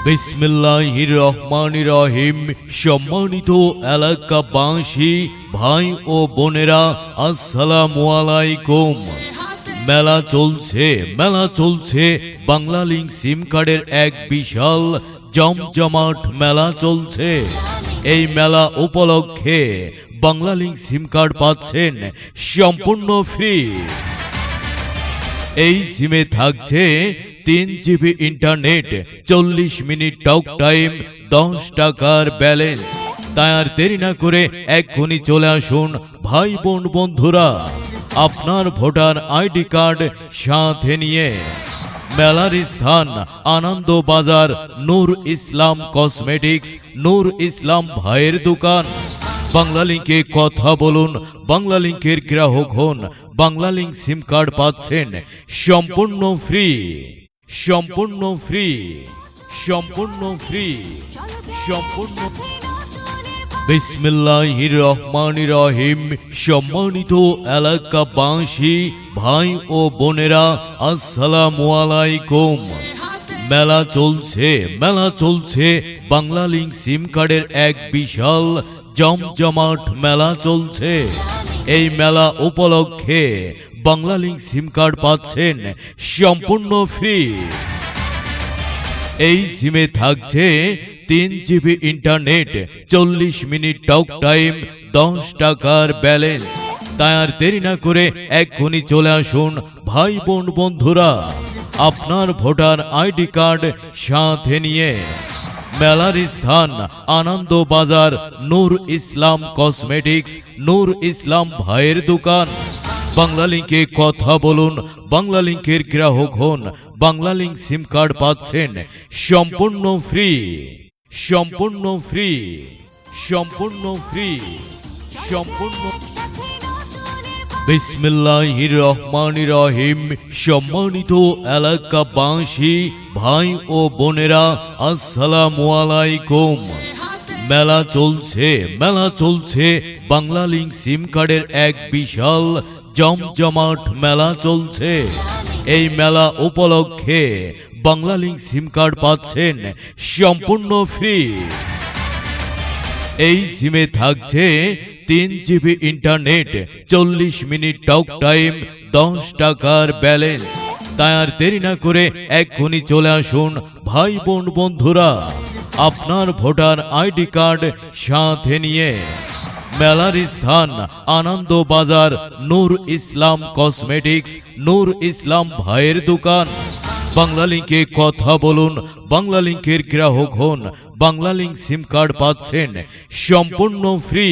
বিসমিল্লাহির রহমানির রহিম। সম্মানিত এলাকাবাসী, ভাই ও বোনেরা, আসসালামু আলাইকুম। মেলা চলছে বাংলালিংক সিম কার্ডের এক বিশাল জমজমাট মেলা চলছে। এই মেলা উপলক্ষে বাংলালিংক সিম কার্ড পাচ্ছেন সম্পূর্ণ ফ্রি। এই সিমে থাকছে 3 GB internet, 40 minute talk time, 10 টাকার ব্যালেন্স। তাই আর দেরি না করে এক্ষুনি চলে আসুন ভাই বোন বন্ধুরা, আপনার ভোটার আইডি কার্ড সাথে নিয়ে। মেলার স্থান আনন্দ বাজার, নূর ইসলাম কসমেটিক্স, নূর ইসলাম ভাইয়ের দোকান। বাংলালিংকে কথা বলুন, বাংলালিংকের গ্রাহক হন। বাংলালিংক সিম কার্ড পাচ্ছেন সম্পূর্ণ ফ্রি। বিসমিল্লাহির রহমানির রহিম। সম্মানিত এলাকাবাসী, ভাই ও বোনেরা, আসসালামু আলাইকুম। মেলা চলছে বাংলালিংক সিম কার্ডের এক বিশাল জমজমাট মেলা চলছে। এই মেলা উপলক্ষে বাংলালিংক সিম কার্ড পাচ্ছেন সম্পূর্ণ ফ্রি। এই সিমে থাকছে 3 GB internet, 40 minute talk time, 10 টাকার ব্যালেন্স। তাই আর দেরি না করে এক্ষুনি চলে আসুন ভাই বোন বন্ধুরা, আপনার ভোটার আইডি কার্ড সাথে নিয়ে। মেলার স্থান আনন্দ বাজার, নূর ইসলাম কসমেটিক্স, নূর ইসলাম ভাইয়ের দোকান। বাংলালিংকে কথা বলুন, বাংলালিংকের গ্রাহক হন। বাংলালিংক সিম কার্ড পাচ্ছেন সম্পূর্ণ ফ্রি। বিসমিল্লাহির রহমানির রহিম। সম্মানিত এলাকাবাসী, ভাই ও বোনেরা, আসসালামু আলাইকুম। মেলা চলছে বাংলালিংক সিম কার্ডের এক বিশাল জমজমাট মেলা চলছে। এই মেলা উপলক্ষে বাংলালিংক সিম কার্ড পাচ্ছেন সম্পূর্ণ ফ্রি। এই সিমে থাকছে 3 GB internet, 40 minute talk time, 10 টাকার ব্যালেন্স। তাই আর দেরি না করে এক্ষুনি চলে আসুন ভাই বোন বন্ধুরা, আপনার ভোটার আইডি কার্ড সাথে নিয়ে। মেলার স্থান আনন্দ বাজার, নূর ইসলাম কসমেটিক্স, নূর ইসলাম ভাইয়ের দোকান। বাংলালিংকে কথা বলুন, বাংলালিংকের গ্রাহক হন। বাংলালিংক সিম কার্ড পাচ্ছেন সম্পূর্ণ ফ্রি।